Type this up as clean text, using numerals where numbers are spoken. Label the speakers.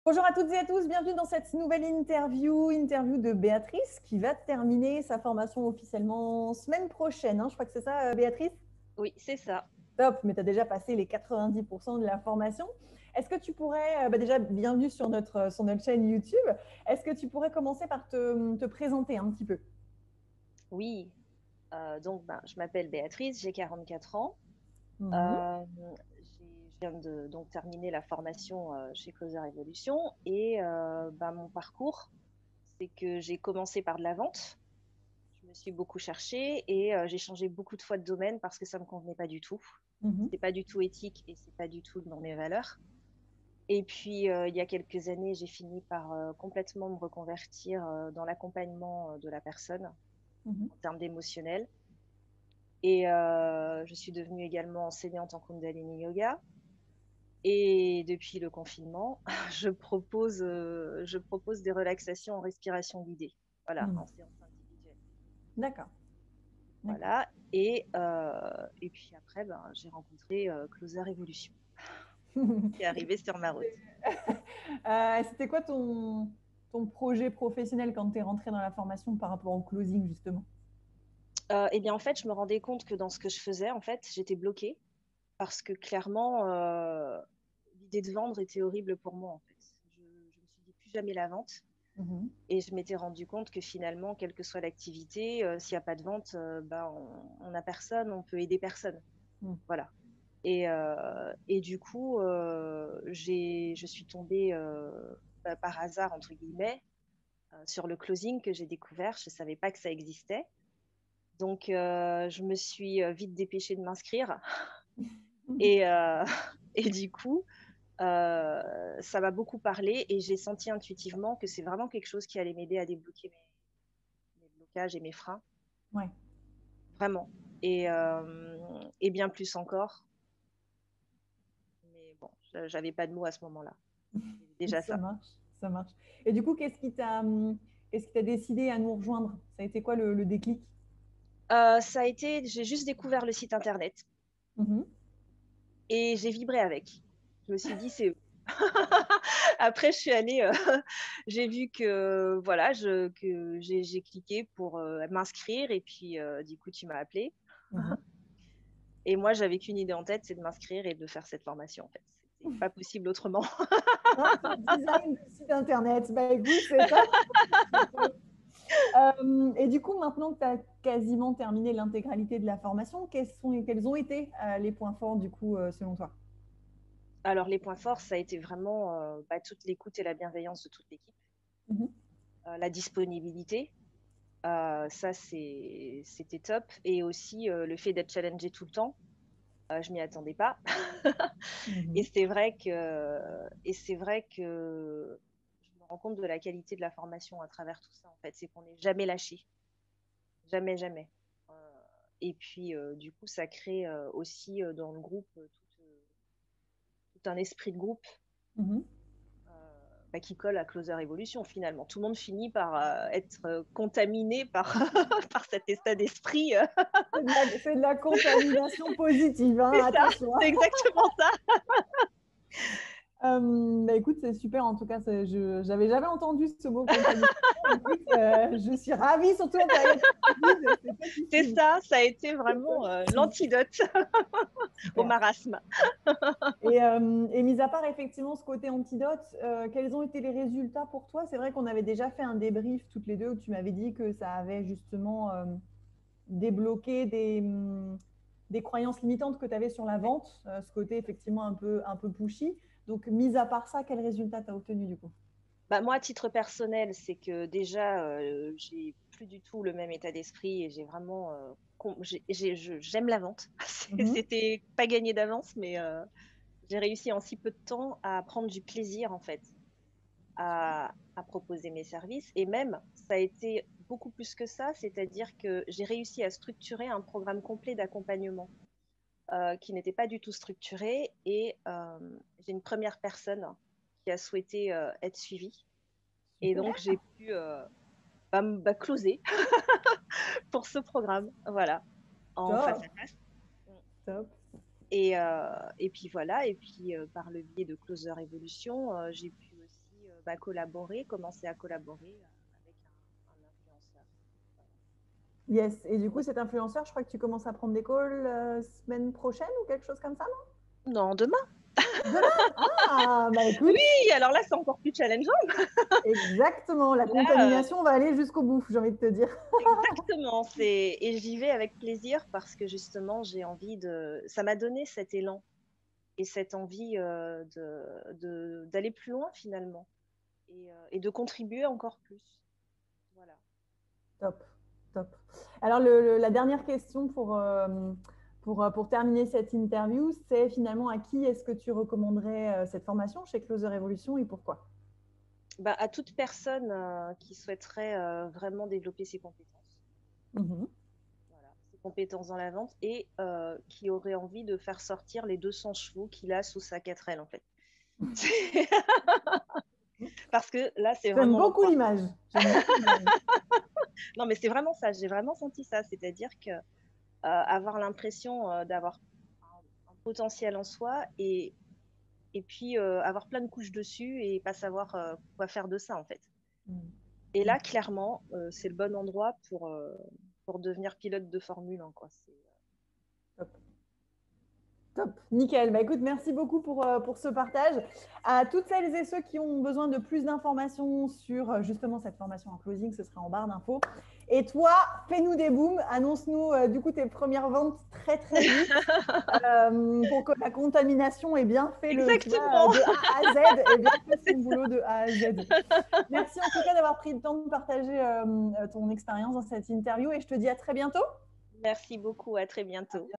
Speaker 1: Bonjour à toutes et à tous, bienvenue dans cette nouvelle interview de Béatrice qui va terminer sa formation officiellement semaine prochaine. Je crois que c'est ça, Béatrice?
Speaker 2: Oui, c'est ça.
Speaker 1: Top, mais tu as déjà passé les 90% de la formation. Est-ce que tu pourrais, déjà, bienvenue sur notre chaîne YouTube, est-ce que tu pourrais commencer par te présenter un petit peu?
Speaker 2: Oui, je m'appelle Béatrice, j'ai 44 ans.
Speaker 1: Mhm,
Speaker 2: Euh, je viens de donc terminer la formation chez Closer Evolution et mon parcours, c'est que j'ai commencé par de la vente. Je me suis beaucoup cherchée et j'ai changé beaucoup de fois de domaine parce que ça me convenait pas du tout.
Speaker 1: mhm,
Speaker 2: C'est pas du tout éthique et c'est pas du tout dans mes valeurs. Et puis il y a quelques années, j'ai fini par complètement me reconvertir dans l'accompagnement de la personne
Speaker 1: mhm.
Speaker 2: en termes d'émotionnel. Et je suis devenue également enseignante en Kundalini Yoga. Et depuis le confinement, je propose des relaxations en respiration guidée, voilà,
Speaker 1: Mhm.
Speaker 2: en séance individuelle.
Speaker 1: D'accord, d'accord.
Speaker 2: Voilà. Et puis après, j'ai rencontré Closer Evolution, qui est arrivé sur ma route.
Speaker 1: C'était quoi ton projet professionnel quand tu es rentrée dans la formation par rapport au closing, justement?
Speaker 2: Eh bien, en fait, je me rendais compte que dans ce que je faisais, en fait, j'étais bloquée parce que clairement, l'idée de vendre était horrible pour moi, en fait. Je me suis dit plus jamais la vente.
Speaker 1: Mhm.
Speaker 2: Et je m'étais rendu compte que finalement, quelle que soit l'activité, s'il n'y a pas de vente, on n'a personne, on peut aider personne.
Speaker 1: Mhm.
Speaker 2: Voilà. Et du coup, je suis tombée par hasard, entre guillemets, sur le closing que j'ai découvert. Je ne savais pas que ça existait. Donc, je me suis vite dépêchée de m'inscrire. Et, et du coup, ça m'a beaucoup parlé et j'ai senti intuitivement que c'est vraiment quelque chose qui allait m'aider à débloquer mes blocages et mes freins.
Speaker 1: Ouais.
Speaker 2: Vraiment. Et bien plus encore. Mais bon, j'avais pas de mots à ce moment-là. C'était déjà
Speaker 1: Ça
Speaker 2: ça.
Speaker 1: marche, ça marche. Et du coup, qu'est-ce qui t'a décidé à nous rejoindre? Ça a été quoi le déclic?
Speaker 2: Ça a été, j'ai juste découvert le site internet
Speaker 1: Mhm.
Speaker 2: et j'ai vibré avec. Je me suis dit, c'est eux. Après, je suis allée, j'ai vu que, voilà, que j'ai cliqué pour m'inscrire et puis, du coup, tu m'as appelé.
Speaker 1: Mhm.
Speaker 2: Et moi, j'avais qu'une idée en tête, c'est de m'inscrire et de faire cette formation, en fait. C'était pas possible autrement.
Speaker 1: Non, c'est le design du site internet. Bah écoute, c'est top. C'est top. Et du coup, maintenant que tu as quasiment terminé l'intégralité de la formation, quels ont été les points forts du coup, selon toi?
Speaker 2: Alors, les points forts, ça a été vraiment toute l'écoute et la bienveillance de toute l'équipe,
Speaker 1: Mhm.
Speaker 2: la disponibilité. Ça, c'était top. Et aussi le fait d'être challengé tout le temps. Je m'y attendais pas. Et
Speaker 1: Mhm.
Speaker 2: c'est vrai que je me rends compte de la qualité de la formation à travers tout ça, en fait. C'est qu'on n'est jamais lâché. Jamais, jamais. Euh, et puis, du coup, ça crée aussi dans le groupe tout un esprit de groupe
Speaker 1: Mhm.
Speaker 2: qui colle à Closer Evolution finalement. Tout le monde finit par être contaminé par, par cet état d'esprit.
Speaker 1: C'est de la contamination positive, hein,
Speaker 2: C'est ça,
Speaker 1: attention.
Speaker 2: c'est exactement ça.
Speaker 1: Bah écoute, c'est super. En tout cas, je n'avais jamais entendu ce mot contamination. Écoute, je suis ravie, surtout en période Covid, c'est
Speaker 2: C'est
Speaker 1: topissime.
Speaker 2: ça, ça a été
Speaker 1: C'est
Speaker 2: vraiment
Speaker 1: topissime.
Speaker 2: l'antidote au
Speaker 1: Super.
Speaker 2: marasme.
Speaker 1: Et mis à part effectivement ce côté antidote, quels ont été les résultats pour toi? C'est vrai qu'on avait déjà fait un débrief toutes les deux où tu m'avais dit que ça avait justement débloqué des croyances limitantes que tu avais sur la vente, ce côté effectivement un peu pushy. Donc, mis à part ça, quel résultat tu as obtenu du coup?
Speaker 2: Moi, à titre personnel, c'est que déjà, j'ai plus du tout le même état d'esprit et j'ai vraiment, j'aime la vente.
Speaker 1: Mhm.
Speaker 2: C'était pas gagné d'avance, mais j'ai réussi en si peu de temps à prendre du plaisir en fait à proposer mes services. Et même, ça a été beaucoup plus que ça, c'est-à-dire que j'ai réussi à structurer un programme complet d'accompagnement qui n'était pas du tout structuré. Et j'ai une première personne qui a souhaité être suivie. Et
Speaker 1: Super,
Speaker 2: donc, j'ai pu closer pour ce programme, voilà, en face
Speaker 1: top,
Speaker 2: à face.
Speaker 1: top.
Speaker 2: Et puis voilà, et puis par le biais de Closer Evolution, j'ai pu aussi collaborer, commencer à collaborer avec un influenceur.
Speaker 1: Yes. Et du coup, cet influenceur, je crois que tu commences à prendre des calls semaine prochaine ou quelque chose comme ça, non?
Speaker 2: Non, demain.
Speaker 1: Demain? Ah, bah écoute.
Speaker 2: Oui, alors là, c'est encore plus challengeant.
Speaker 1: Exactement. La
Speaker 2: Là,
Speaker 1: contamination va aller jusqu'au bout, j'ai envie de te dire.
Speaker 2: exactement. Et j'y vais avec plaisir parce que justement, j'ai envie de. Ça m'a donné cet élan et cette envie d'aller plus loin finalement et de contribuer encore plus. Voilà.
Speaker 1: Top, top. Alors, la dernière question pour terminer cette interview, c'est finalement à qui est-ce que tu recommanderais cette formation chez Closer Revolution et pourquoi?
Speaker 2: Bah, à toute personne qui souhaiterait vraiment développer ses compétences.
Speaker 1: Mhm.
Speaker 2: Voilà, ses compétences dans la vente et qui aurait envie de faire sortir les 200 chevaux qu'il a sous sa 4L en fait. Parce que là, c'est
Speaker 1: J'aime
Speaker 2: vraiment
Speaker 1: beaucoup
Speaker 2: l'endroit.
Speaker 1: l'image. J'aime beaucoup l'image.
Speaker 2: Non, mais c'est vraiment ça. J'ai vraiment senti ça. C'est-à-dire que avoir l'impression d'avoir un potentiel en soi et puis avoir plein de couches dessus et pas savoir quoi faire de ça en fait. Et là, clairement, c'est le bon endroit pour devenir pilote de Formule 1, quoi.
Speaker 1: Top. Top, nickel. Bah, écoute, merci beaucoup pour ce partage. À toutes celles et ceux qui ont besoin de plus d'informations sur justement cette formation en closing, ce sera en barre d'infos. Et toi, fais-nous des booms, annonce-nous du coup tes premières ventes très très vite pour que la contamination ait bien fait tu vois,
Speaker 2: Exactement.
Speaker 1: de A à Z, ait bien fait son boulot de A à Z. Merci en tout cas d'avoir pris le temps de partager ton expérience dans cette interview et je te dis à très bientôt.
Speaker 2: Merci beaucoup. À très bientôt.